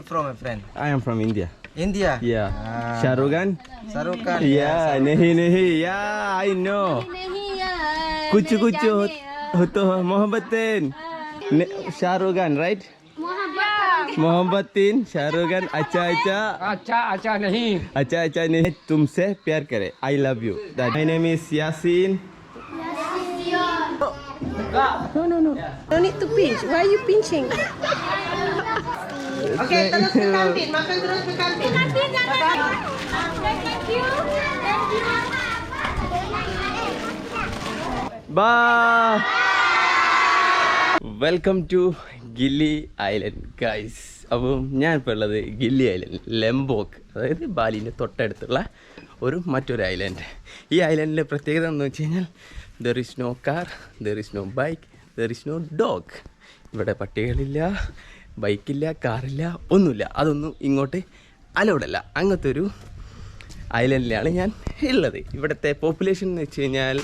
From a friend. I am from India. India? Yeah. Shah Rukh Khan? Shah Rukh Khan? Yeah, nahi. Yeah, I know. Kuch hoto mohabbatin. Shah Rukh Khan, right? मोहब्बतीन शाहरुखान अच्छा नहीं तुमसे प्यार करे I love you. My name is Yasin. No. Don't need to pinch. Why are you pinching? Okay, terus ke kantin. Makan terus ke kantin. Thank you. Bye. Welcome to Gili island guys. അപ്പം ഞാനിപ്പോൾ ഉള്ളത് gilli island ലംബോക്ക്, അതായത് ബാലിൻ്റെ തൊട്ടടുത്തുള്ള മറ്റൊരു island. ഈ ഐലൻഡിലെ പ്രത്യേകത എന്ന് വെച്ച് കഴിഞ്ഞാൽ there is no car, there is no bike, there is no dog. ഇവിടെ പട്ടികളില്ല, ബൈക്കില്ല, കാറില്ല, ഒന്നുമില്ല. അതൊന്നും ഇങ്ങോട്ട് അലൗഡല്ല. അങ്ങനത്തെ ഒരു ഐലൻഡിലാണ് ഞാൻ ഉള്ളത്. ഇവിടുത്തെ പോപ്പുലേഷൻ എന്ന് വെച്ച് കഴിഞ്ഞാൽ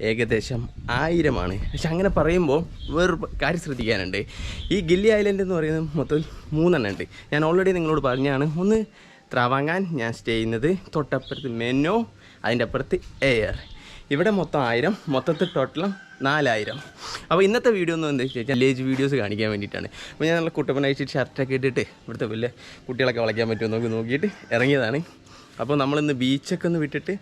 ഏകദേശം 1000 പക്ഷെ അങ്ങനെ പറയുമ്പോൾ വേറൊരു കാര്യം ശ്രദ്ധിക്കാനുണ്ട്. ഈ ഗില്ലി ഐലൻഡ് എന്ന് പറയുന്നത് മൊത്തം 3 ഉണ്ട്. ഞാൻ ഓൾറെഡി നിങ്ങളോട് പറഞ്ഞാണ്. ഒന്ന് ത്രാവാങ്ങാൻ, ഞാൻ സ്റ്റേ ചെയ്യുന്നത് തൊട്ടപ്പുറത്ത് മെന്നോ, അതിൻ്റെ അപ്പുറത്ത് എയർ. ഇവിടെ മൊത്തം 1000, മൊത്തത്തിൽ ടോട്ടലും 4000. അപ്പോൾ ഇന്നത്തെ വീഡിയോ എന്ന് എന്താ വെച്ചാൽ വില്ലേജ് വീഡിയോസ് കാണിക്കാൻ വേണ്ടിയിട്ടാണ്. അപ്പോൾ ഞാൻ നല്ല കുട്ടപ്പനായിട്ട് ഷർട്ടൊക്കെ ഇട്ടിട്ട് ഇവിടുത്തെ വലിയ കുട്ടികളൊക്കെ കളിക്കാൻ പറ്റുമോ നോക്കിയിട്ട് ഇറങ്ങിയതാണ്. അപ്പോൾ നമ്മളിന്ന് ബീച്ചൊക്കെ ഒന്ന് വിട്ടിട്ട്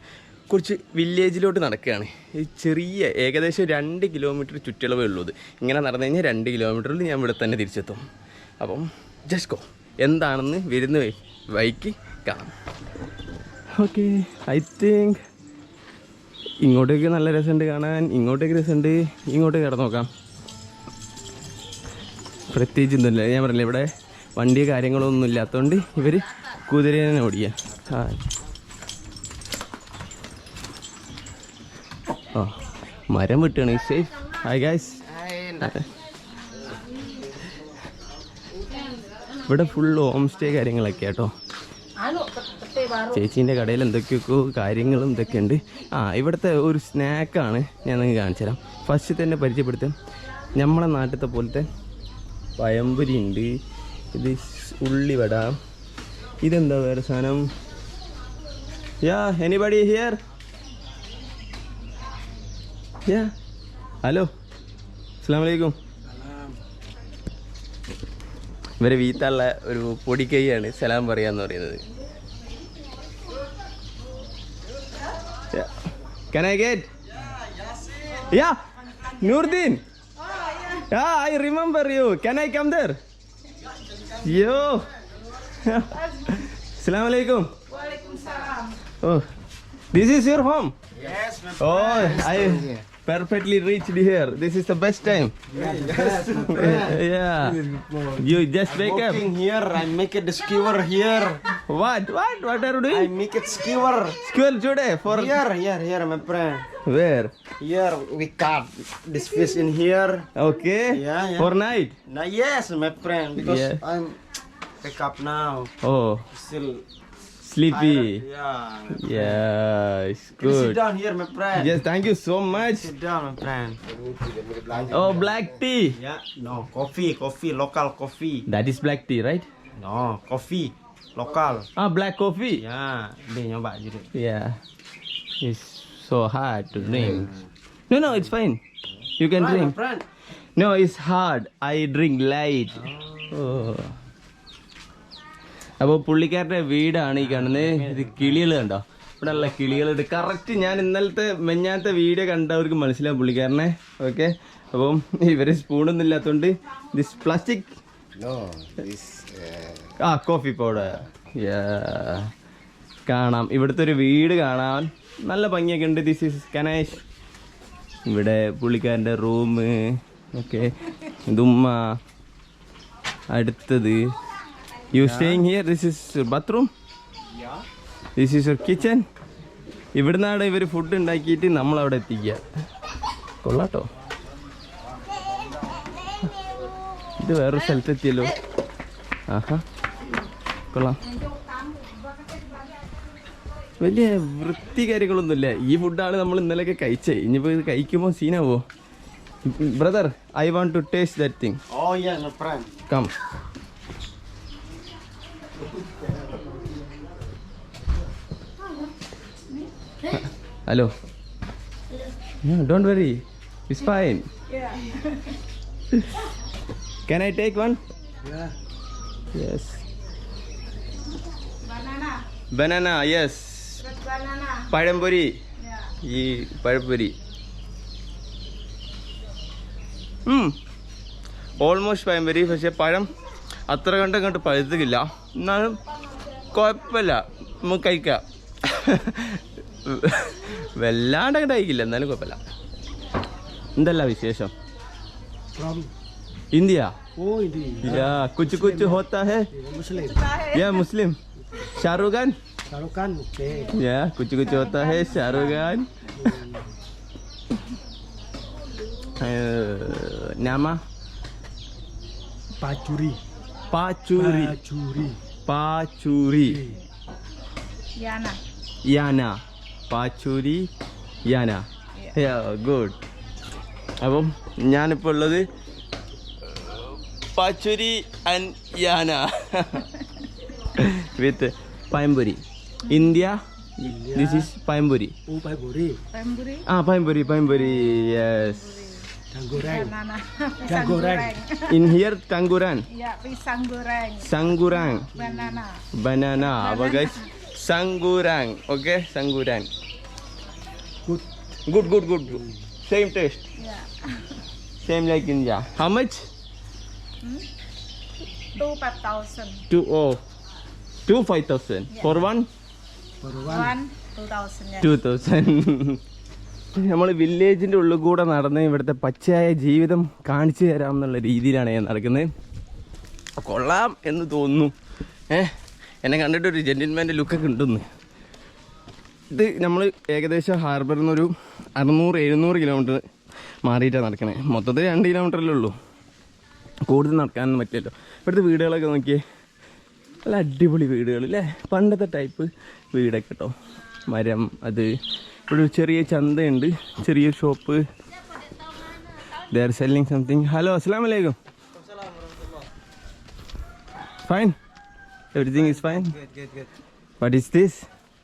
കുറച്ച് വില്ലേജിലോട്ട് നടക്കുകയാണ്. ഈ ചെറിയ ഏകദേശം 2 കിലോമീറ്റർ ചുറ്റളവേ ഉള്ളൂ. ഇങ്ങനെ നടന്നു കഴിഞ്ഞാൽ 2 കിലോമീറ്ററിൽ ഞാൻ ഇവിടെ തന്നെ തിരിച്ചെത്തും. അപ്പം ജസ്റ്റ് ഗോ, എന്താണെന്ന് വരുന്ന വഴിക്ക് കാണാം. ഓക്കെ, ഐ തിങ്ക് ഇങ്ങോട്ടേക്ക് നല്ല രസമുണ്ട് കാണാൻ, ഇങ്ങോട്ടേക്ക് രസമുണ്ട്. ഇങ്ങോട്ടേക്ക് കിടന്ന് നോക്കാം. പ്രത്യേകിച്ച് ഒന്നുമില്ല, ഞാൻ പറഞ്ഞില്ല ഇവിടെ വണ്ടി കാര്യങ്ങളൊന്നും ഇല്ലാത്തതുകൊണ്ട് ഇവർ കുതിരേനെ ഓടിക്കുക. മരം വിട്ടാണ് സേഫ്. Hi guys. ഇവിടെ ഫുൾ ഹോം സ്റ്റേ കാര്യങ്ങളൊക്കെ കേട്ടോ. ചേച്ചീൻ്റെ കടയിൽ എന്തൊക്കെയൊക്കെ കാര്യങ്ങളും ഇതൊക്കെ ഉണ്ട്. ഇവിടുത്തെ ഒരു സ്നാക്കാണ് ഞാൻ നിങ്ങൾക്ക് കാണിച്ചു തരാം. ഫസ്റ്റ് തന്നെ പരിചയപ്പെടുത്താം. നമ്മളെ നാട്ടിലത്തെ പോലത്തെ പഴംപൊരി ഉണ്ട്. ഇത് ഉള്ളിവട. ഇതെന്താ വേറെ സാധനം? Anybody here? ഹലോ, അസ്സലാമു അലൈക്കും. ഇവരെ വീത്തുള്ള ഒരു പൊടിക്കൈയാണ് സലാം പറയാന്ന് പറയുന്നത്. Can I get? Yeah, Nurdin. I remember you. Can I come there? Yo. Assalamu alaikum. Waalaikumsalam. Oh, this is your home? Yes, my friend. Oh, I perfectly reached here. This is the best time. Yeah. You just wake up. Here, I make it skewer here. What are you doing? I make it skewer. Skewer today for Here, my friend. where? Here, we cut this fish in here. Okay. Yeah. For night. Now, yes, my friend, because Yeah. I'm wake up now. Oh, Still sleepy. tired. Yeah, it's Can you sit good. down here, my friend? Yes, thank you so much. Sit down, my friend. Oh, black tea. Yeah. No, coffee, local coffee. That is black tea, right? No, coffee, local. Black coffee. Yeah, dia nyoba juga. Yeah. It's so hard to drink. No, it's fine. You can My drink. friend. No, it's hard. I drink light. Oh. അപ്പോൾ പുള്ളിക്കാരുടെ വീടാണ് ഈ കാണുന്നത്. ഇത് കിളികൾ കണ്ടോ? ഇവിടെ ഉള്ള കിളികളുണ്ട്. Correct ഞാൻ മെഞ്ഞാത്ത വീഡിയോ കണ്ടവർക്ക് മനസ്സിലാവും പുള്ളിക്കാരനെ. ഓക്കെ, അപ്പം ഇവര് സ്പൂണൊന്നും ഇല്ലാത്തതുകൊണ്ട് ദിസ് പ്ലാസ്റ്റിക് കോഫി പൗഡർ കാണാം. ഇവിടുത്തെ ഒരു വീട് കാണാൻ നല്ല ഭംഗിയൊക്കെ ഉണ്ട്. This is Kanesh. ഇവിടെ പുള്ളിക്കാരൻ്റെ റൂം. ഓക്കെ, ഇതുമ്മ. അടുത്തത് you staying here? This is your bathroom? Yeah. This is your kitchen? ഇവിടുന്നാണ് ഇവർ ഫുഡ് ഉണ്ടാക്കിയിട്ട് നമ്മളവിടെ എത്തിക്കുക. കൊള്ളാട്ടോ. ഇത് വേറൊരു സ്ഥലത്തെത്തിയല്ലോ. കൊള്ളാം. വലിയ വൃത്തി കാര്യങ്ങളൊന്നുമില്ല. ഈ ഫുഡാണ് നമ്മൾ ഇന്നലെയൊക്കെ കഴിച്ചത്. ഇനിയിപ്പോൾ ഇത് കഴിക്കുമ്പോൾ സീനാവോ? Brother, I want to taste that thing. Oh yeah, my friend. Come. Hello. No, don't worry. It's fine. Yeah. Can I take one? Yeah. Yes. Banana. Banana, yes. Fruit banana. Pazhampori. Yeah. ഈ പഴംപൊരി. Almost പഴംപൊരി. പക്ഷെ പഴം അത്ര കണ്ട് പഴുത്തില്ല. എന്നാലും കുഴപ്പമില്ല, നമുക്ക് കഴിക്കാം. വല്ലാണ്ട് അങ്ങോട്ട് കഴിക്കില്ല, എന്നാലും കുഴപ്പമില്ല. എന്തല്ല വിശേഷം? From India. oh India. Yeah Cooch Cooch ഹോത്താ hey. Muslim. Yeah Muslim. Shahrukh Khan. Shahrukh Khan. Okay. യാ കുച്ച് കുച്ച് ഹോത്താ ഹേ ഷാരൂഖ് ഖാൻ. നാമ Pachuri. പാച്ചൂരി. Pachuri. പാച്ചൂരി. Yana. യാന. പാച്ചൂരി യാന. Yeah good. അപ്പം ഞാനിപ്പോൾ ഉള്ളത് പാച്ചൂരി ആൻഡ് യാന with pazhampori. India. This is pazhampori. Oh Pachuri. Pemburi. ആ പയംപൊരി. Yes. Tanggurang. Banana. Pisang goreng. In here തങ്കുരാൻ. Ya, pisang goreng. സങ്കുരാങ്. Banana. ബനാന. അപ്പോൾ ഗൈസ് സങ്കുരാങ്. ഓക്കെ, സങ്കുരാങ്. Good. Good. Same taste. Yeah. Same like India. How much? 5,000. 5,000. For one? For 2,000. Yeah. 2,000. നമ്മൾ വില്ലേജിൻ്റെ ഉള്ളിൽ കൂടെ നടന്ന് ഇവിടുത്തെ പച്ചയായ ജീവിതം കാണിച്ചു തരാം എന്നുള്ള രീതിയിലാണ് ഞാൻ നടക്കുന്നത്. കൊള്ളാം എന്ന് തോന്നുന്നു. എന്നെ കണ്ടിട്ട് ഒരു ജെന്റിൽമാൻ്റെ ലുക്കൊക്കെ ഉണ്ടെന്ന്. ഇത് നമ്മൾ ഏകദേശം ഹാർബറിൽ നിന്നൊരു 600-700 കിലോമീറ്റർ മാറിയിട്ടാണ് നടക്കണേ. മൊത്തത്തിൽ 2 കിലോമീറ്ററല്ലേ ഉള്ളൂ, കൂടുതൽ നടക്കാനൊന്നും പറ്റില്ലല്ലോ. ഇവിടുത്തെ വീടുകളൊക്കെ നോക്കിയേ, നല്ല അടിപൊളി വീടുകൾ അല്ലേ, പണ്ടത്തെ ടൈപ്പ് വീടൊക്കെ കേട്ടോ. മരം, അത് ഇവിടെ ഒരു ചെറിയ ചന്തയുണ്ട്, ചെറിയൊരു shop. They are selling something. Hello, അസ്സലാമു അലൈക്കും. Fine, everything is fine. Good. What is this?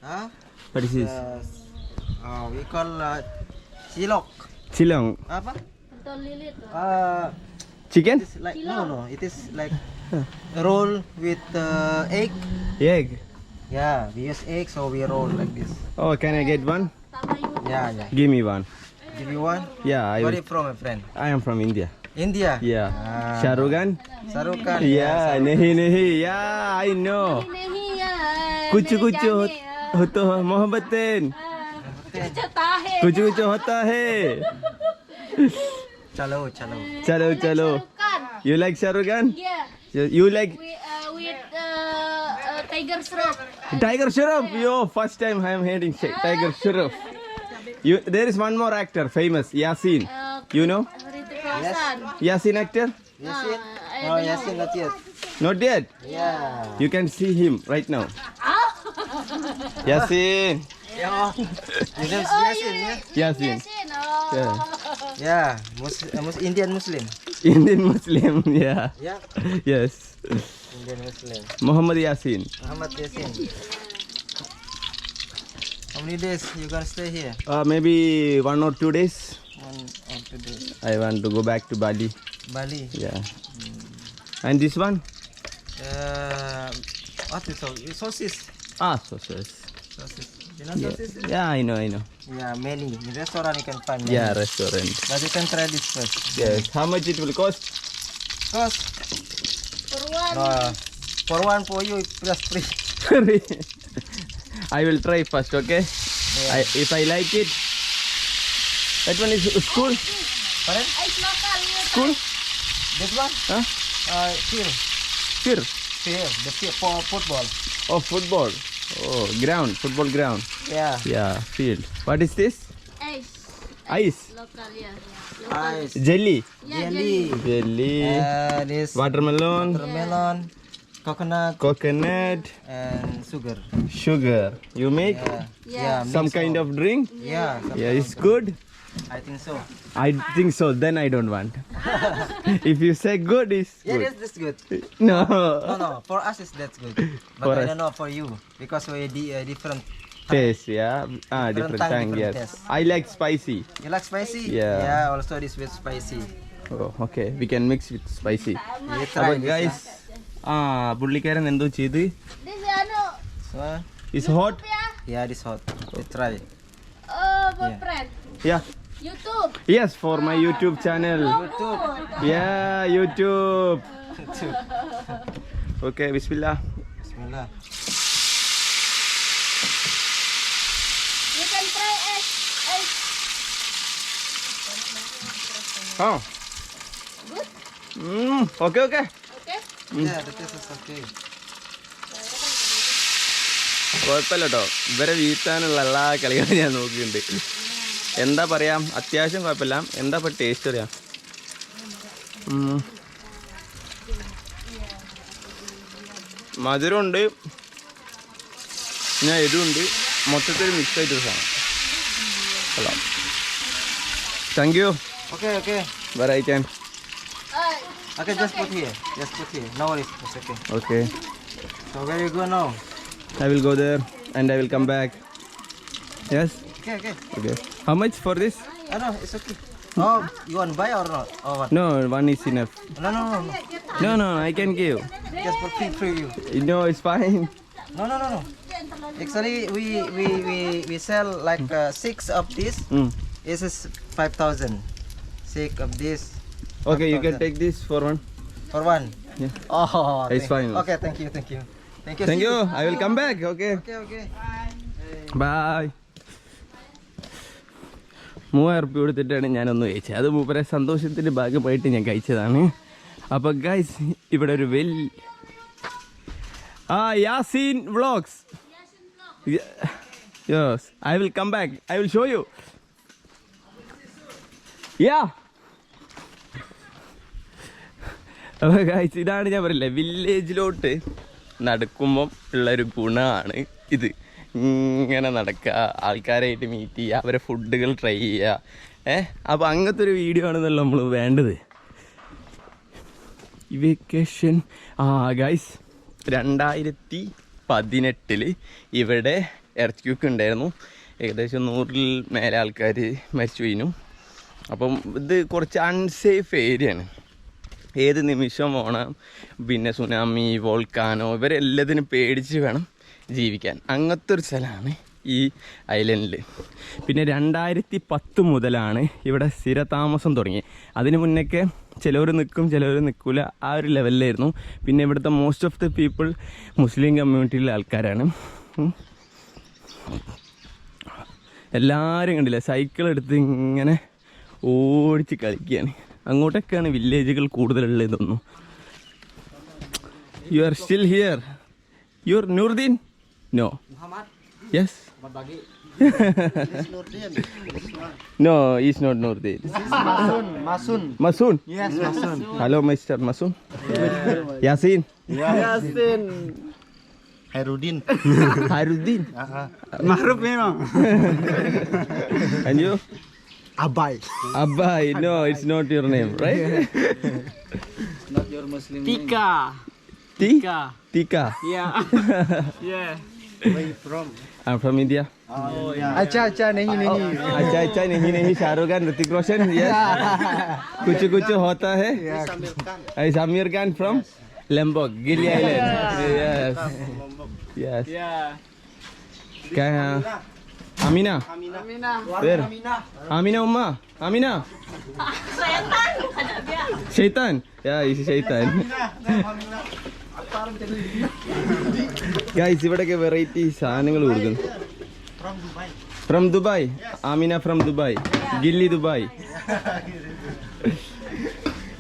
Huh? What is this? We call cilok. Chilong. Apa? Chicken? It is like no. It is like a roll with egg. Egg. Yeah, we use egg, so we roll like this. Oh, can I get one? Yeah. Give me one. Give you one. Yeah, Where are you from, my friend? I am from India. India. Yeah. Ah. Shah Rukh Khan? Shahrukh Khan. Yeah, nahi. Yeah, I know. कुछ होता है मोहब्बतें, कुछ होता है. Chalo. चलो. You like Shah Rukh Khan? Yeah, You like with Tiger Shroff. Tiger Shroff? Yo, first time I am hearing Tiger Shroff. There is one more actor famous, Yasin. You know Hrithik Roshan. Yasin actor? Yasin? I No, don't Yasin not yet. Not yet. Yeah. You can see him right now. Yasin. Yeah. Your name is Yasin, yeah? Yasin. Yasin. Yeah. Yeah. Indian Muslim. Indian Muslim. Yeah. Yeah. Yes. Indian Muslim. Muhammad Yasin. Muhammad Yasin. How many days you gonna stay here? Maybe 1 or 2 days. 1 or 2 days. I want to go back to Bali. Bali. Yeah. And this one? What is sausage? Sausage. Sausage. You know Yeah. sausage? Yeah, I know. Yeah, many. In restaurant you can find many. Yeah, restaurant. But you can try this first. Yes. How much it will cost? Cost? For one. For one for you plus free. I will try first, okay? Yeah. If I like it. That one is school? Pardon? It's local. School? This one? Huh? Here. Here? Here. The field for football. Oh, football. Oh, ground. Football ground. Yeah. Yeah, field. What is this? Ice. Ice. Local, yeah. Local. Ice. Jelly. Yeah, Jelly. This Watermelon. watermelon, coconut, Coconut. and sugar. Sugar. You make Yeah. some mix kind all. of drink? Yeah. Yeah, it's good. I think so. I think so. Then I don't want. If you say good, is Yeah, good. that's good. No. No. For us, that's good. But For I us. don't know for you because we different. Taste, yeah. Different time, tang, different yes. taste. I like spicy. You like spicy? Yeah. Yeah. Also, this with spicy. Oh, okay. We can mix with spicy. You But try this. guys, പുള്ളിക്കാരൻ എന്തോ ചെയ്ത് This ano? So, is hot. yeah, this hot. You try. My Yeah. friend. Yeah. YouTube. Yes, for my YouTube channel. YouTube. Yeah, YouTube. Okay, bismillah. Bismillah. You can try egg. Oh. Good? Okay, okay. Okay? Yeah, the taste is okay. കുഴപ്പമില്ല കേട്ടോ, ഇവരെ വീഴ്ത്താനുള്ള എല്ലാ കളികളും ഞാൻ നോക്കിയിട്ടുണ്ട്. എന്താ പറയാ, അത്യാവശ്യം കുഴപ്പമില്ല. എന്താ ഇപ്പം ടേസ്റ്റ് അറിയാം. മധുരമുണ്ട്, ഞാൻ എരിവുണ്ട്, മൊത്തത്തിൽ മിക്സ് ആയിട്ടൊരു സാധനം. Hello, thank you. Okay. വേറെ item. Okay, just put here. Just put here. No worries. It's okay. Okay, So where you go now? I will go there and I will come back. Yes? Okay. Okay. How much for this? Oh no, it's okay. Oh, you want buy or not? Or what? No, one is enough. No. No, I can give. Just for free you. No, it's fine. No. Actually, we sell like 6 of this. This is 5,000. 6 of this. Okay, you can 5,000. take this for one. For one. Yeah. Oh, It's fine. Okay, thank you. Thank See you. I will come back. Okay. Okay. Bye. 3000 ഉറുപ്പിക കൊടുത്തിട്ടാണ് ഞാനൊന്ന് കഴിച്ചത്. അത് മൂപ്പരെ സന്തോഷത്തിൻ്റെ ഭാഗമായിട്ട് ഞാൻ കഴിച്ചതാണ്. അപ്പോൾ ഗൈസ്, ഇവിടെ ഒരു Yaseen vlogs. Yes, I will come back. I will show you. Yeah. അപ്പോൾ ഗൈസ്, ഇതാണ് ഞാൻ പറയില്ലേ, വില്ലേജിലോട്ട് നടക്കുമ്പം ഉള്ളൊരു ഗുണമാണ് ഇത്. ഇങ്ങനെ നടക്കുക, ആൾക്കാരായിട്ട് മീറ്റ് ചെയ്യുക, അവരെ ഫുഡുകൾ ട്രൈ ചെയ്യുക. അപ്പോൾ അങ്ങനത്തെ ഒരു വീഡിയോ ആണെന്നല്ലോ നമ്മൾ വേണ്ടത്. വെക്കേഷൻ ഗൈസ്, 2018 ഇവിടെ എർത്ത് ക്യൂക്ക് ഉണ്ടായിരുന്നു. ഏകദേശം 100-ൽ മേലെ ആൾക്കാർ മരിച്ചു വീണു. അപ്പം ഇത് കുറച്ച് അൺസേഫ് ഏരിയയാണ്. ഏത് നിമിഷം ഓണം, പിന്നെ സുനാമി, വോൾക്കാനോ, ഇവരെല്ലാത്തിനും പേടിച്ച് വേണം ജീവിക്കാൻ. അങ്ങനത്തെ ഒരു സ്ഥലമാണ് ഈ ഐലൻഡിൽ. പിന്നെ 2010 മുതലാണ് ഇവിടെ സ്ഥിരതാമസം തുടങ്ങി. അതിന് മുന്നൊക്കെ ചിലവർ നിൽക്കും, ചിലവർ നിൽക്കില്ല, ആ ഒരു ലെവലിലായിരുന്നു. പിന്നെ ഇവിടുത്തെ മോസ്റ്റ് ഓഫ് ദ പീപ്പിൾ മുസ്ലിം കമ്മ്യൂണിറ്റിയിലെ ആൾക്കാരാണ്. എല്ലാവരും കണ്ടില്ല, സൈക്കിൾ എടുത്ത് ഇങ്ങനെ ഓടിച്ച് കളിക്കുകയാണ്. അങ്ങോട്ടൊക്കെയാണ് വില്ലേജുകൾ കൂടുതലുള്ളത്. ഇതൊന്നും. You are still here. You are Nurdin? No. Yes. No, he's not Nurdin. Masoon. Yes, Masoon. Hello, Mr. Masoon. Yasin. Yasin. Hairudin. Hairudin. Mahruf memang. And you? Abai. Abai. No, it's not your name, right? Not your Muslim Tika. Tika. Tika. Yeah. Yeah. Where you from? I'm from India. Oh yeah. Acha nahi. अच्छा नहीं Shahrukh Khan, Hrithik Roshan. Yes. कुछ होता है. Samir Khan from Lombok, Gili Island. Yes. Yeah. क्या Amina? Where? Amina Umma? Amina? Shaitan? Yeah, he's Shaitan. Guys, ഇവിടെയൊക്കെ variety സാധനങ്ങൾ കൊടുക്കുന്നു. From Dubai? Amina from Dubai. Gilli Dubai.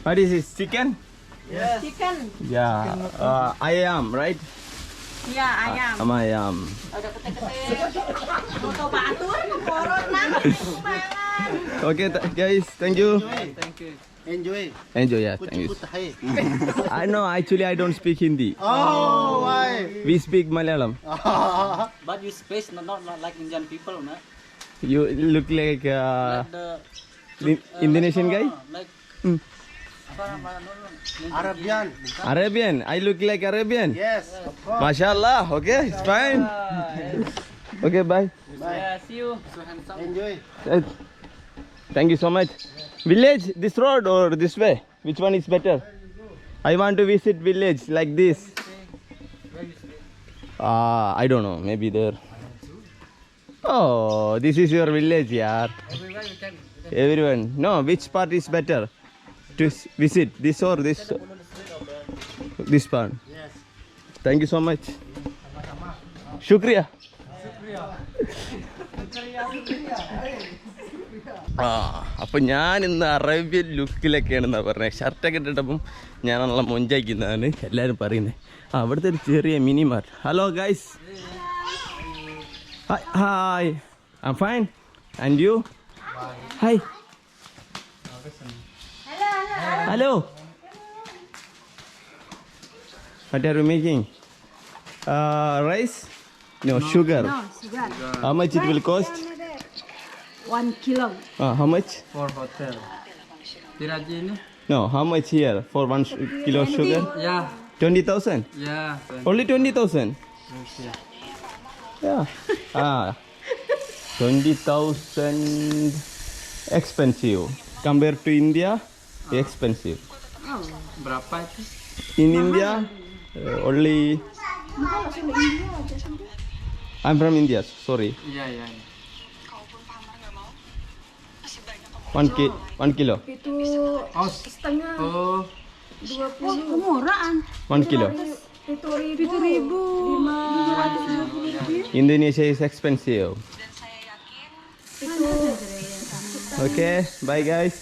What is this? Chicken? Chicken. Yeah. Ayam, right? Yeah, ayam. Ayam. Okay, guys, thank you. Enjoy. Yeah, thank you. I know, actually I don't speak Hindi. Oh, why? We speak Malayalam. But you speak not like Indian people, no? You look like Indonesian guy? Arabian. Arabian? I look like Arabian? Yes, of course. MashaAllah, okay, it's fine. Okay, bye. Enjoy. Thank you so much. Village, this road or this way? Which one is better? I want to visit village like this. I don't know, maybe there. Oh, this is your village, yaar. Everyone. No, which part is better to visit? This or this? This part. Yes. Thank you so much. Shukriya. അപ്പം ഞാൻ ഇന്ന് Arabian ലുക്കിലൊക്കെയാണെന്നാണ് പറഞ്ഞത്. ഷർട്ടൊക്കെ ഇട്ടിട്ടപ്പം ഞാനുള്ള മൊഞ്ചാക്കുന്നതാണ് എല്ലാവരും പറയുന്നത്. അവിടുത്തെ ഒരു ചെറിയ mini mart. Hello guys. Hi. I am fine. And you? Hi. Hello. What are you making? Rice? No, sugar. No, sugar. How much it will cost? 1 kilo. How much? For hotel. Tirajini? No, how much here for 1 kilo sugar? Yeah. 20,000? Yeah. Only 20,000? Yeah. 20,000 expensive. Compared to India, expensive. Berapa itu? In India, only... I'm from India, sorry. Yeah. 1 kilo. Itu Oh. setengah Oh. 20. Murahan. 1 kilo. 7.000. 5. Indonesia is expensive. Okay, bye guys.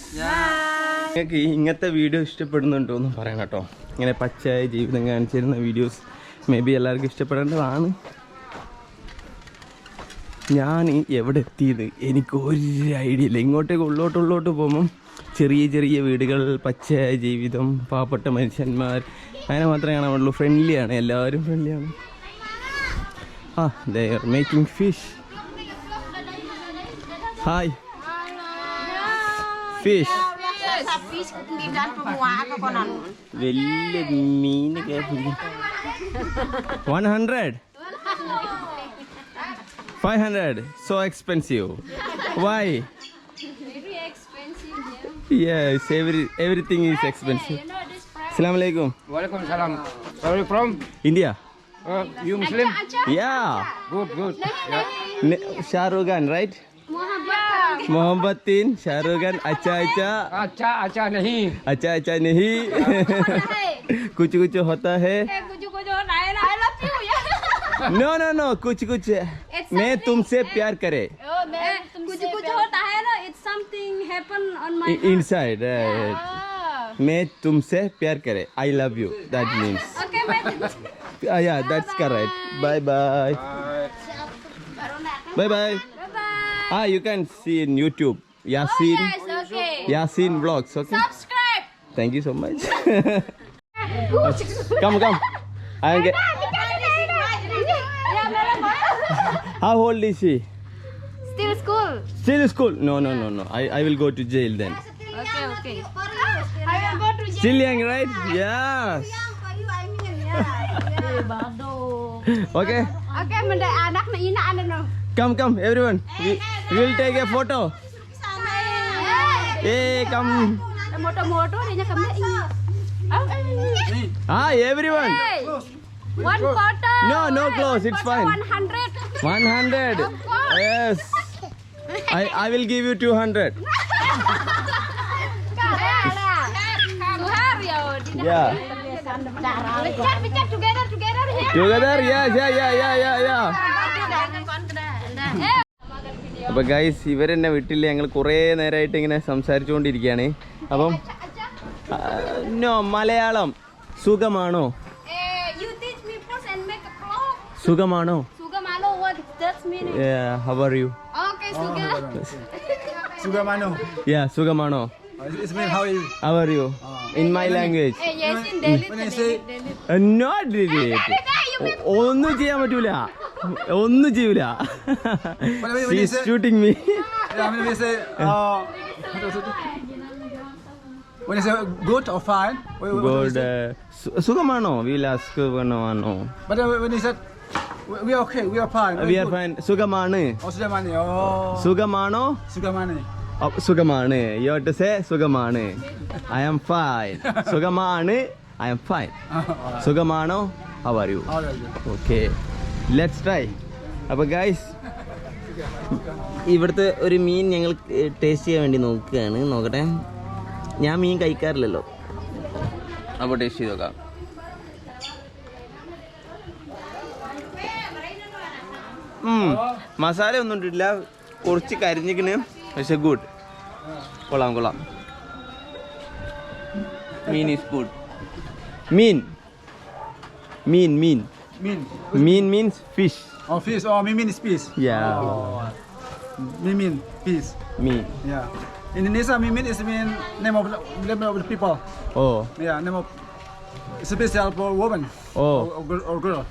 നിങ്ങൾക്ക് ഇങ്ങനത്തെ video ഇഷ്ടപ്പെടുന്നുണ്ടോ എന്ന് പറയണം കേട്ടോ. ഇങ്ങനെ പച്ചയായ ജീവിതം കാണിച്ചിരുന്ന videos may be എല്ലാവർക്കും ഇഷ്ടപ്പെടേണ്ടതാണ്. ഞാൻ എവിടെ എത്തിയത് എനിക്ക് ഒരു ഐഡിയ ഇല്ല. ഇങ്ങോട്ടേക്ക് ഉള്ളോട്ട് പോകുമ്പം ചെറിയ ചെറിയ വീടുകൾ, പച്ചയായ ജീവിതം, പാവപ്പെട്ട മനുഷ്യന്മാർ, അങ്ങനെ മാത്രമേ കാണാനുള്ളൂ. ഫ്രണ്ട്ലിയാണ്, എല്ലാവരും ഫ്രണ്ട്ലിയാണ്. They are making fish. Hi. Fish. വലിയ മീനൊക്കെ 100 500 so expensive. Why? Very expensive. Yes, everything is expensive. Assalamu alaikum. Waalaikumsalam. Where are you from? India. You Muslim? Yeah. Good. Shah Rukh Khan, right? Mohammadin, Shah Rukh Khan, acha Acha nahi. नहीं. कुछ होता है. I love you. No, कुछ मैं तुमसे प्यार करे. कुछ होता है ना. It's something happen on my Inside, right. मैं तुमसे प्यार करे. I love you. That means. Okay, Yeah, that's correct. Bye. Bye. You can see in YouTube. Yasin. Yes, okay. Yasin vlogs. Okay. Subscribe. Thank you so much. Come. How old is she? Still school. Still school? No. I will go to jail then. Okay. I will go to jail. Still young, right? Yes. Okay. Okay, mende anak na ina ano no. Come, everyone. We will take a photo. Hey, come. Moto dia kami ini. Everyone. Hey. One photo. No close. It's fine. 100. 100. Yes. I will give you 200. Yeah. Picture together here. Together? Yeah. അപ്പോൾ guys ഇവരെന്നെ വിട്ടില്ല. ഞങ്ങൾ കുറേ നേരമായിട്ട് ഇങ്ങനെ സംസാരിച്ചുകൊണ്ടിരിക്കുകയാണ്. അപ്പം no Malayalam സുഖമാണോ? You teach me first and make a vlog. സുഖമാണോ? Sugamano, what does mean? How are you? Okay, Suga. Sugamano. Yeah, സുഖമാണോ? It's mean how are you? How are you? In my language. Yes, in delete. When I say Not delete. ഒന്നും ചെയ്യാൻ പറ്റൂല. ഒന്നും ചെയ്യൂല. Shooting me. Yeah, when we say, when you say good or fine, what do you God say? സുഖമാണോ? സുഖമാണോ? But when you said, we are okay, we are fine. We are fine. സുഖമാണ്. Oh, Sugamani. Oh. സുഖമാണോ? Sugamani. സുഖമാണ്. You have to say സുഖമാണ്. I am fine. സുഖമാണ്. I am fine. സുഖമാണോ? How are you? How are you? Okay, let's try. അപ്പോൾ guys, ഇവിടുത്തെ ഒരു മീൻ ഞങ്ങൾ ടേസ്റ്റ് ചെയ്യാൻ വേണ്ടി നോക്കുകയാണ്. നോക്കട്ടെ, ഞാൻ മീൻ കഴിക്കാറില്ലല്ലോ, അപ്പോൾ ടേസ്റ്റ് ചെയ്ത് നോക്കാം. മസാല ഒന്നും ഇട്ടിട്ടില്ല, കുറച്ച് കരിഞ്ഞിക്കണ്, പക്ഷെ ഗുഡ്. കൊള്ളാം. മീൻ is good. Mean means fish. Oh, fish. Oh, mimin is fish. Yeah. Oh. Mimin, fish. Mean. Yeah. In Indonesia, mimin is mean name of the people. Oh Yeah, name of special for woman oh or girl.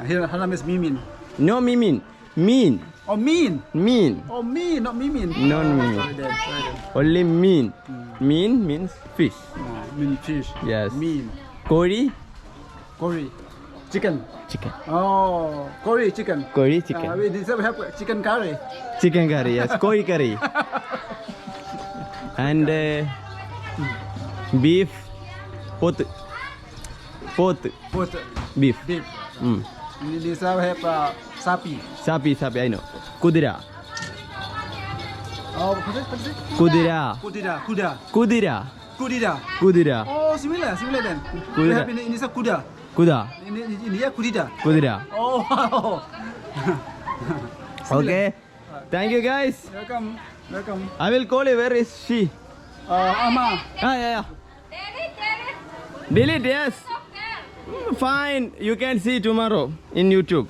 Here, her name is mimin. No mean. Oh, mean. Mean. Oh, mean, not mimin. No, mean. Sorry then. Only mean. Mean means fish. Mean fish. Yes. Mean. കോഴി. Chicken. Chicken. Oh, curry chicken. കോഴി chicken. We deserve have chicken curry. Chicken curry, yes. കോഴി curry. And beef. പോത്ത്. Beef. Beef. Mm. We deserve have sapi. Sapi, I know. കുതിര. Oh, what is it? കുതിര. Kudira. Oh, similar then. We Kudira. have in Indonesia kuda. In India kudida. കുതിര. Oh, wow. Okay. Thank you guys. Welcome. I will call you. Where is she? Ama. Yeah. Delete, yes. Fine. You can see tomorrow in YouTube.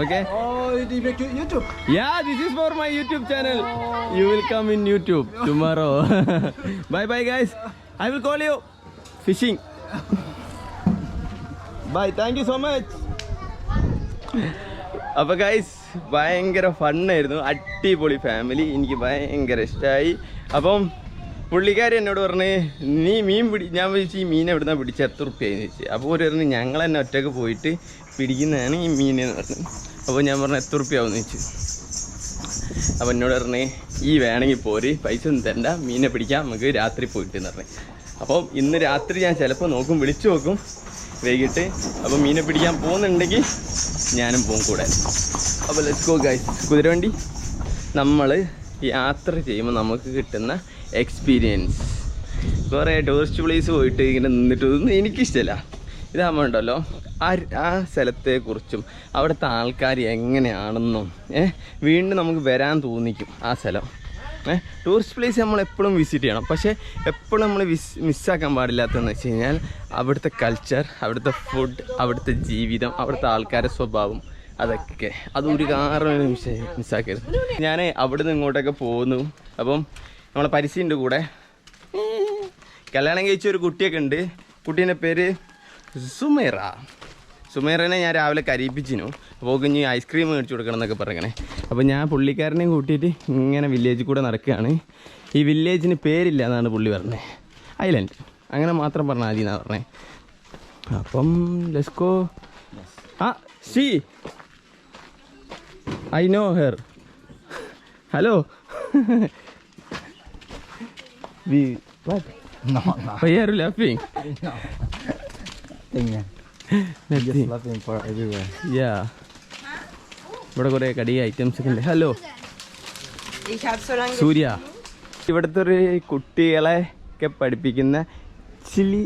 Okay? Oh, you make YouTube. Yeah, this is for my YouTube channel. You will come in YouTube tomorrow. Bye guys. I will call you. Fishing. Bye. Thank you so much. അപ്പോൾ guys, ഭയങ്കര ഫണ്ണായിരുന്നു. അടിപൊളി family, എനിക്ക് ഭയങ്കര ഇഷ്ടമായി. അപ്പം പുള്ളിക്കാരി എന്നോട് പറഞ്ഞ്, നീ മീൻ ഞാൻ വിളിച്ച് ഈ മീൻ എവിടുന്നാണ് പിടിച്ച് എത്ര റുപ്യാന്ന് ചോദിച്ചു. അപ്പോൾ ഒരു പറഞ്ഞ്, ഞങ്ങൾ തന്നെ ഒറ്റയ്ക്ക് പോയിട്ട് പിടിക്കുന്നതാണ് ഈ മീനെന്ന് പറഞ്ഞു. അപ്പോൾ ഞാൻ പറഞ്ഞു, എത്ര റുപ്യാവെന്ന് ചോദിച്ചു. അപ്പോൾ എന്നോട് പറഞ്ഞ്, ഈ വേണമെങ്കിൽ പോര്, പൈസ ഒന്നും തരണ്ട, മീനെ പിടിക്കാം, നമുക്ക് രാത്രി പോയിട്ട് എന്ന് പറഞ്ഞു. അപ്പം ഇന്ന് രാത്രി ഞാൻ ചിലപ്പോൾ വിളിച്ചു നോക്കും വൈകിട്ട്. അപ്പോൾ മീനെ പിടിക്കാൻ പോകുന്നുണ്ടെങ്കിൽ ഞാനും പോകും കൂടെ. അപ്പോൾ ലെറ്റ്സ് ഗോ ഗൈസ്. കുതിരവണ്ടി നമ്മൾ യാത്ര ചെയ്യുമ്പോൾ നമുക്ക് കിട്ടുന്ന എക്സ്പീരിയൻസ്. കുറേ ടൂറിസ്റ്റ് പ്ലേസ് പോയിട്ട് ഇങ്ങനെ നിന്നിട്ടൊന്നും എനിക്കിഷ്ടമല്ല. ഇതാകുമ്പോൾ ഉണ്ടല്ലോ, ആ സ്ഥലത്തെക്കുറിച്ചും അവിടുത്തെ ആൾക്കാർ എങ്ങനെയാണെന്നും വീണ്ടും നമുക്ക് വരാൻ തോന്നിക്കും ആ സ്ഥലം. ടൂറിസ്റ്റ് പ്ലേസ് നമ്മൾ എപ്പോഴും വിസിറ്റ് ചെയ്യണം. പക്ഷേ എപ്പോഴും നമ്മൾ മിസ്സാക്കാൻ പാടില്ലാത്തതെന്ന് വെച്ച് കഴിഞ്ഞാൽ അവിടുത്തെ കൾച്ചർ, അവിടുത്തെ ഫുഡ്, അവിടുത്തെ ജീവിതം, അവിടുത്തെ ആൾക്കാരുടെ സ്വഭാവം, അതൊക്കെ അതൊരു കാരണം മിസ്സാക്കരുത്. ഞാൻ അവിടെ നിന്ന് ഇങ്ങോട്ടൊക്കെ പോകുന്നു. അപ്പം നമ്മളെ പരിചയൻ്റെ കൂടെ കല്യാണം കഴിച്ച ഒരു കുട്ടിയൊക്കെ ഉണ്ട്. കുട്ടീൻ്റെ പേര് സുമേറനെ ഞാൻ രാവിലെ കരീപ്പിച്ചിരുന്നു. അപ്പോൾ ഇനി ഐസ്ക്രീം മേടിച്ചു കൊടുക്കണം എന്നൊക്കെ പറയണേ. അപ്പോൾ ഞാൻ പുള്ളിക്കാരനെയും കൂട്ടിയിട്ട് ഇങ്ങനെ വില്ലേജിൽ കൂടെ നടക്കുകയാണ്. ഈ വില്ലേജിന് പേരില്ല എന്നാണ് പുള്ളി പറഞ്ഞത്, ഐലൻഡ് അങ്ങനെ മാത്രം പറഞ്ഞാൽ മതി എന്നാണ് പറഞ്ഞത്. അപ്പം let's go. C I know her. Hello. What? No. Why are you laughing? Just laughing for everywhere. Yeah. ഇവിടെ കുറേ കടി ഐറ്റംസ് ഒക്കെ ഉണ്ട്. ഹലോ സൂര്യ. ഇവിടുത്തെ ഒരു കുട്ടികളെ ഒക്കെ പഠിപ്പിക്കുന്ന ചില്ലി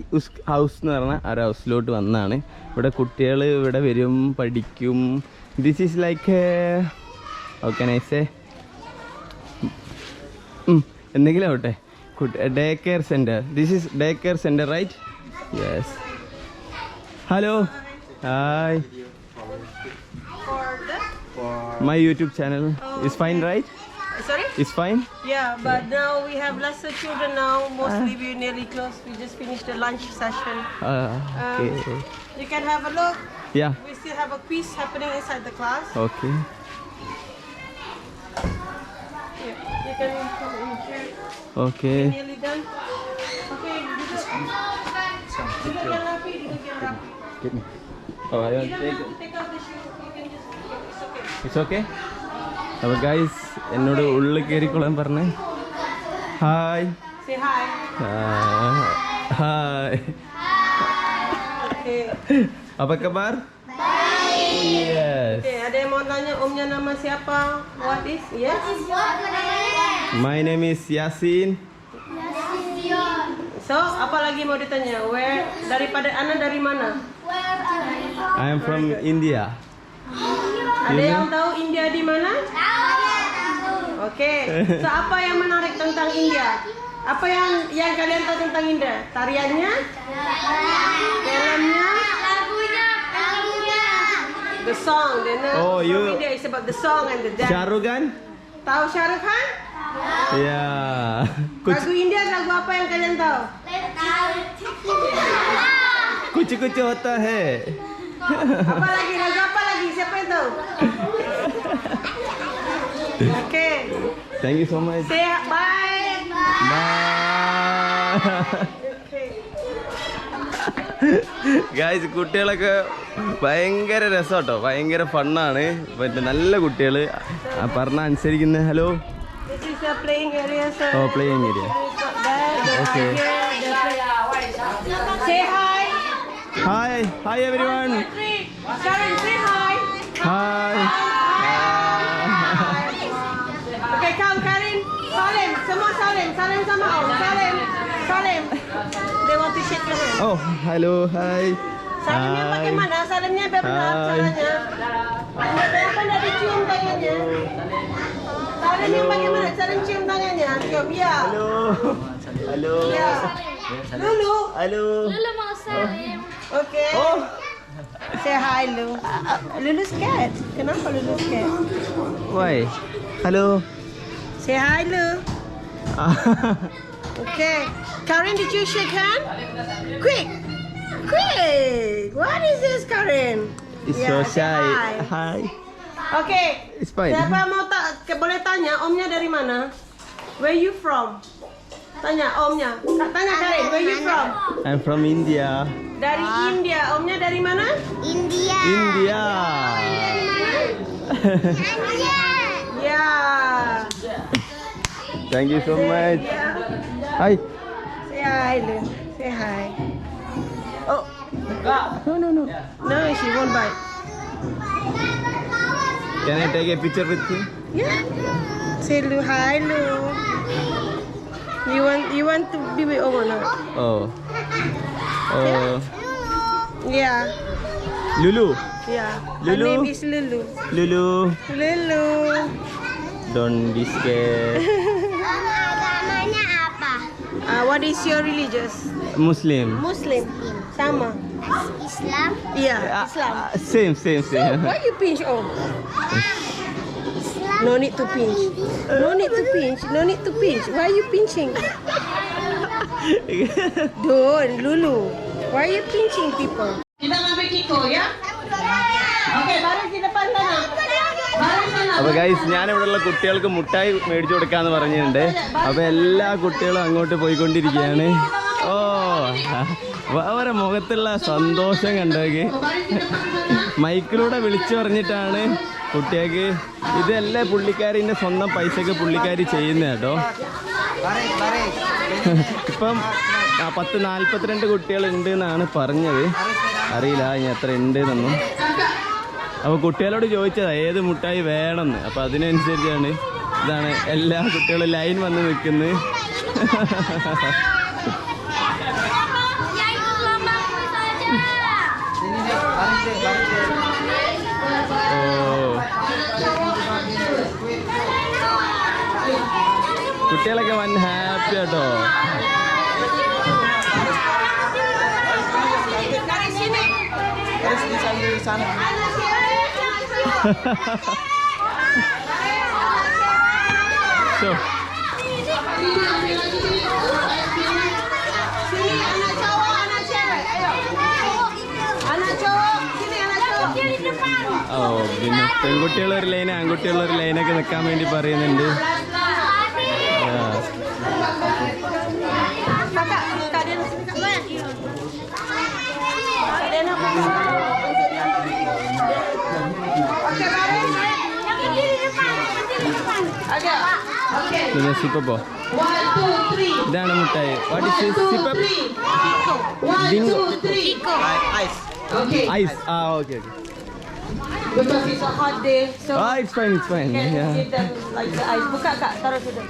ഹൗസ് എന്ന് പറഞ്ഞ ഒരു ഹൗസിലോട്ട് വന്നാണ്. ഇവിടെ കുട്ടികൾ ഇവിടെ വരും, പഠിക്കും. This is like how can I say, എന്തെങ്കിലും ആവട്ടെ, day care centre. This is day care centre, right? Yes. Hello, hi. My YouTube channel is fine, right? Sorry? It's fine? Yeah, but now we have lesser children now. Mostly we're nearly close. We just finished the lunch session. Okay. You can have a look. Yeah. We still have a quiz happening inside the class. Okay. You can come in here. Okay. Nearly done. Okay, duduk yang rapi, duduk yang rapi. Get me. Oh, I You want don't take have it. to take out the shoe. You can just, it's okay. It's okay? അപ്പോൾ guys എന്നോട് ഉള്ളിൽ കയറിക്കൊള്ളാൻ പറഞ്ഞേ. Hi. Say hi. Hi. Okay. Apa kabar? Yes. Okay, ada yang mau tanya omnya nama siapa? What is? Yes? My name is Yasin. So, apa lagi mau ditanya? Where? Daripada Ana dari mana? I am from India. Ada yang tahu India di mana? Oke. So, apa yang menarik tentang India? Apa yang kalian tahu tentang India? Tariannya? Filmnya? The song. They know Oh, you- from India is about the song and the dance. Shah Rukh Khan? Tahu Shah Rukh Khan? Yeah. Lagu India lagu apa yang kalian tahu? कुछ कुछ होता है. Apa lagi? Lagu apa lagi? Siapa yang tahu? Oke. Thank you so much. Say bye. Bye. Okay. Guys കുട്ടികളൊക്കെ ഭയങ്കര രസമാട്ടോ, ഭയങ്കര ഫണ്ണാണ്. മറ്റേ നല്ല കുട്ടികൾ പറഞ്ഞ അനുസരിക്കുന്ന. Hello. This is the playing area, sir. Oh playing area. Okay. Say hi. Hi hi everyone. Sharon, say hi. Hi. Okay, come, Karin. Salim, semua Salim. Salim sama Om. Salim. Salim. They want to shake your hand. Oh hello hi. Salimnya bagaimana? Salimnya benar Hai. caranya. Benar dicium tangannya. Salimnya bagaimana? Salim cium tangannya. Cium, ya. Hello hello Ya. Lulu. Hello. Lulu mau salim. Okay. Oh. Say hi, Lulu. Lulu scared. Kenapa Lulu scared? Why hello. Say hi, Lulu. Okay. Karin, did you shake hand? Quick. Quick. What is this, Karin? It's Yeah, so say shy. hi. Hi. Okay. It's fine. Siapa mau boleh tanya omnya dari mana? Where you from? Tanya omnya. Tanya Karin, where you from? I'm from India. Dari India. Omnya dari mana? India. India. Yeah. Thank you so much. Yeah. Hi. Say hi, Lu. Say hi. Oh. No. No, she won't bite. Can I take a picture with you? Yeah. Say Lu, hi, Lu. You want to be with Oma now? Oh. Oh. Yeah. Lulu. Yeah. Her Lulu. name is Lulu. Lulu. Lulu. Don't be scared. Agamanya apa? What is your religious? Muslim. Muslim. Sama. Islam. Yeah, Islam. Same. Why you pinch Om? No need to pinch. No need to pinch. No need to pinch. Why you pinching? Don't, Lulu. Why you pinching people? Kita ngambil Kiko ya? Oke, baru di depan sana. Baru sana. അപ്പോൾ guys ഞാനിവിടെയുള്ള കുട്ടികൾക്ക് മുട്ടായി മേടിച്ചു കൊടുക്കാന്ന് പറഞ്ഞിട്ടുണ്ട്. അപ്പോൾ എല്ലാ കുട്ടികളും അങ്ങോട്ട് പോയിക്കൊണ്ടിരിക്കുകയാണ്. ഓ അവരെ മുഖത്തുള്ള സന്തോഷം കണ്ടേക്ക്. മൈക്കിലൂടെ വിളിച്ചു പറഞ്ഞിട്ടാണ് കുട്ടികൾക്ക് ഇതെല്ലാം പുള്ളിക്കാരിൻ്റെ സ്വന്തം പൈസക്ക് പുള്ളിക്കാരി ചെയ്യുന്ന കേട്ടോ. ഇപ്പം 42 കുട്ടികളുണ്ട് എന്നാണ് പറഞ്ഞത്. അറിയില്ല ഇനി എത്ര ഉണ്ട് എന്നൊന്നും. അപ്പോൾ കുട്ടികളോട് ചോദിച്ചതാ ഏത് മുട്ടായി വേണമെന്ന്. അപ്പോൾ അതിനനുസരിച്ചാണ് ഇതാണ് എല്ലാ കുട്ടികളും ലൈൻ വന്ന് നിൽക്കുന്നത്. Ya ikut lombaku saja. കുട്ടികളൊക്കെ വൻ ഹാപ്പി കേട്ടോ. Dari sini. Di sana. So, Sini anak cowok, anak cewek. Ayo. Anak cowok, sini anak cowok. ഓ പിന്നെ പെൺകുട്ടികളൊരു ലൈൻ ആൺകുട്ടികളൊരു ലൈനൊക്കെ നിൽക്കാൻ വേണ്ടി പറയുന്നുണ്ട്. സിപ്പപ്പോ ഇതാണ് മുട്ടായി. വാട്ട് ഇസ് സിപ്പപ്പ്? ഐസ്. ആ okay okay. Because it's a hot day, so It's fine, it's fine. can Yeah. give them like the ice. Buka kak, taruh situ.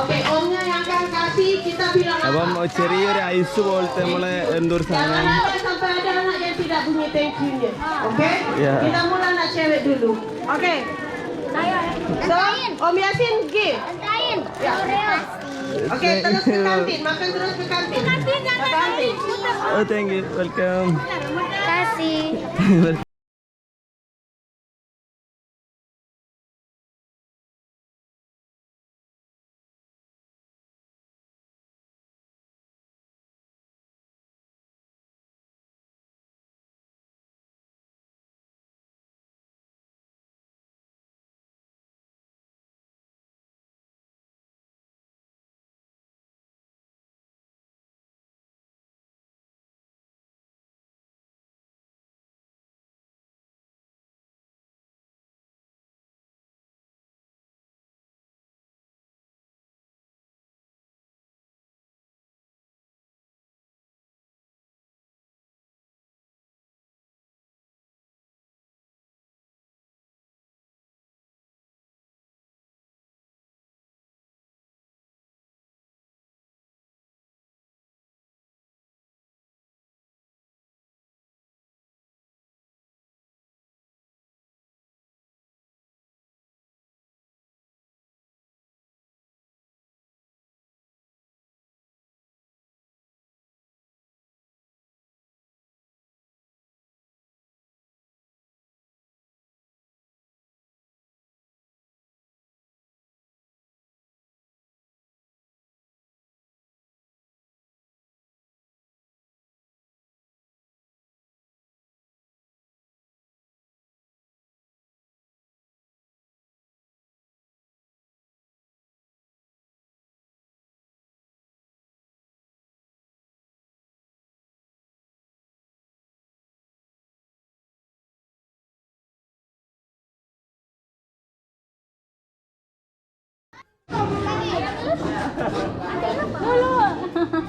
Okay, omnya yang akan kasih kita bilang apa? അപ്പം ചെറിയൊരു ice പോലത്തെ നമ്മളെ എന്തൊരു Jangan സാധനം. ada sampai ada anak yang tidak bunyi thank you-nya. Okay? Yeah. Kita mulai anak cewek dulu. Okay. So, Om Yasin give. Ya. Okay, terus ke kantin. Makan terus ke kantin. Ke kantin. Oh, thank you. Welcome. Kasih.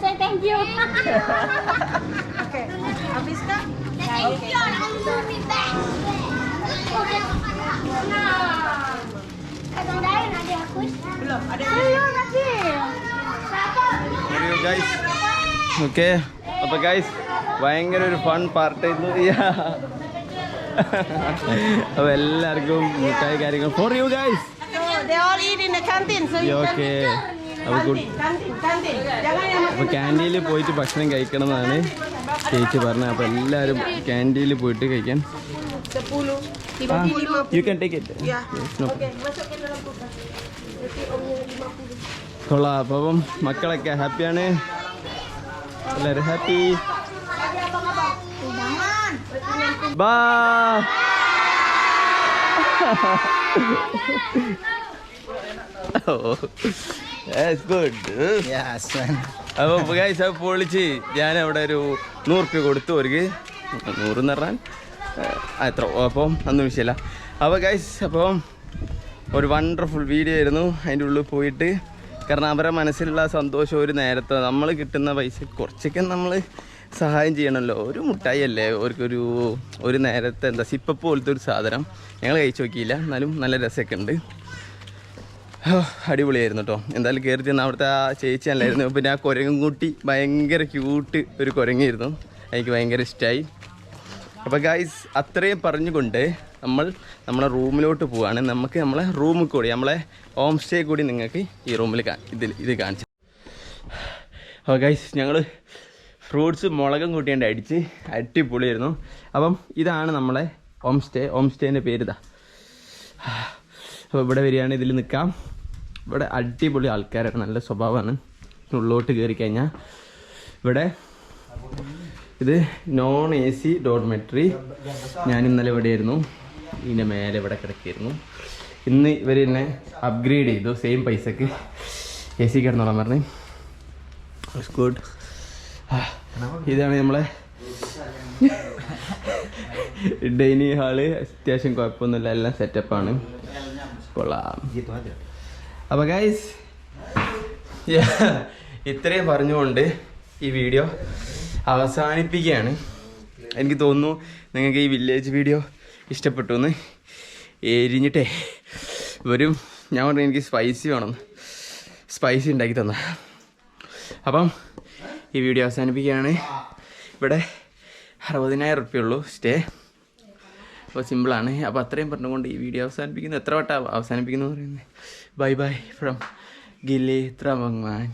Say thank you. Okay. Habis kak? Thank you. Ketandain adik aku. Belum. Ada Belum kasih. Guys okay. അപ്പോൾ guys ഭയങ്കര ഒരു fun പാർട്ടായിരുന്നു. അപ്പോൾ എല്ലാവർക്കും മിഠായി കാര്യങ്ങൾ for you guys. So, they all eat in the canteen. So you can okay. eat. അപ്പോൾ good. Kantin. Jangan yang അപ്പോൾ ക്യാൻറ്റീനിൽ പോയിട്ട് ഭക്ഷണം കഴിക്കണം എന്നാണ് ചേച്ചി പറഞ്ഞത്. അപ്പോൾ എല്ലാവരും ക്യാൻറ്റീനിൽ പോയിട്ട് കഴിക്കാൻ. 10, 50. You can take it. Ya. Okay, masuk ke dalam kulkas. Nanti omnya 50. കൊള്ളാം. അപ്പം മക്കളൊക്കെ ഹാപ്പിയാണ്, എല്ലാവരും ഹാപ്പി. ബാ ഗുഡ്. Yes, man. അപ്പോൾ ഗൈസ് അത് പൊളിച്ച് ഞാൻ അവിടെ ഒരു 100 രൂപ കൊടുത്തു. അവർക്ക് 100 എന്ന് പറഞ്ഞാൽ എത്ര അപ്പം അന്നും വിഷയമില്ല. അപ്പോൾ ഗൈസ് അപ്പം ഒരു വണ്ടർഫുൾ വീഡിയോ ആയിരുന്നു. അതിൻ്റെ ഉള്ളിൽ പോയിട്ട് കാരണം അവരുടെ മനസ്സിലുള്ള സന്തോഷം ഒരു നേരത്തെ നമ്മൾ കിട്ടുന്ന പൈസ കുറച്ചൊക്കെ നമ്മൾ സഹായം ചെയ്യണമല്ലോ. ഒരു മുട്ടായി അല്ലേ അവർക്കൊരു ഒരു നേരത്തെ എന്താ സിപ്പപ്പ് പോലത്തെ ഒരു സാധനം ഞങ്ങൾ കഴിച്ചു നോക്കിയില്ല, എന്നാലും നല്ല രസമൊക്കെ ഉണ്ട്. അടിപൊളിയായിരുന്നു കേട്ടോ. എന്തായാലും കയറി ചെന്ന് അവിടുത്തെ ആ ചേച്ചി അല്ലായിരുന്നു. പിന്നെ ആ കുരങ്ങും കൂട്ടി ഭയങ്കര ക്യൂട്ട് ഒരു കുരങ്ങായിരുന്നു, എനിക്ക് ഭയങ്കര ഇഷ്ടമായി. അപ്പോൾ ഗൈസ് അത്രയും പറഞ്ഞുകൊണ്ട് നമ്മളെ റൂമിലോട്ട് പോവാണ്. നമുക്ക് നമ്മളെ റൂമിൽ കൂടി നമ്മളെ ഹോം സ്റ്റേ കൂടി നിങ്ങൾക്ക് ഈ റൂമിൽ ഇത് കാണിച്ചു. അപ്പോൾ ഗൈസ് ഞങ്ങൾ ഫ്രൂട്ട്സ് മുളകും കൂട്ടിയാണ്ട് അടിച്ച് അടിപൊളിയായിരുന്നു. അപ്പം ഇതാണ് നമ്മളെ ഹോം സ്റ്റേൻ്റെ പേരിതാ. അപ്പോൾ ഇവിടെ വരികയാണ്, ഇതിൽ നിൽക്കാം. ഇവിടെ അടിപൊളി ആൾക്കാരാണ്, നല്ല സ്വഭാവമാണ്. ഉള്ളോട്ട് കയറി കഴിഞ്ഞാൽ ഇവിടെ ഇത് നോൺ AC ഡോർമെട്രി. ഞാൻ ഇന്നലെ ഇവിടെയായിരുന്നു. ഇതിൻ്റെ മേലെ ഇവിടെ കിടക്കായിരുന്നു. ഇന്ന് ഇവർ എന്നെ അപ്ഗ്രേഡ് ചെയ്തു സെയിം പൈസക്ക്. AC കിടന്നോളാൻ പറഞ്ഞു. ഗുഡ്. ഇതാണ് നമ്മളെ ഡൈനിങ് ഹാള്. അത്യാവശ്യം കുഴപ്പമൊന്നുമില്ല, എല്ലാം സെറ്റപ്പാണ്. കൊള്ളാം. അപ്പോൾ ഗൈസ് ഇത്രയും പറഞ്ഞുകൊണ്ട് ഈ വീഡിയോ അവസാനിപ്പിക്കുകയാണ്. എനിക്ക് തോന്നുന്നു നിങ്ങൾക്ക് ഈ വില്ലേജ് വീഡിയോ ഇഷ്ടപ്പെട്ടു എന്ന്. എരിഞ്ഞിട്ടേ വരും. ഞാൻ പറഞ്ഞു എനിക്ക് സ്പൈസി വേണം, സ്പൈസി ഉണ്ടാക്കി തന്ന. അപ്പം ഈ വീഡിയോ അവസാനിപ്പിക്കുകയാണ്. ഇവിടെ 60,000 ഉറുപ്പ്യേ സ്റ്റേ. അപ്പോൾ സിമ്പിളാണ്. അപ്പോൾ അത്രയും പറഞ്ഞുകൊണ്ട് ഈ വീഡിയോ അവസാനിപ്പിക്കുന്നു. എത്ര വട്ടം അവസാനിപ്പിക്കുന്നു എന്ന് പറയുന്നത്. Bye bye from Gili ത്രമങ്മാൻ.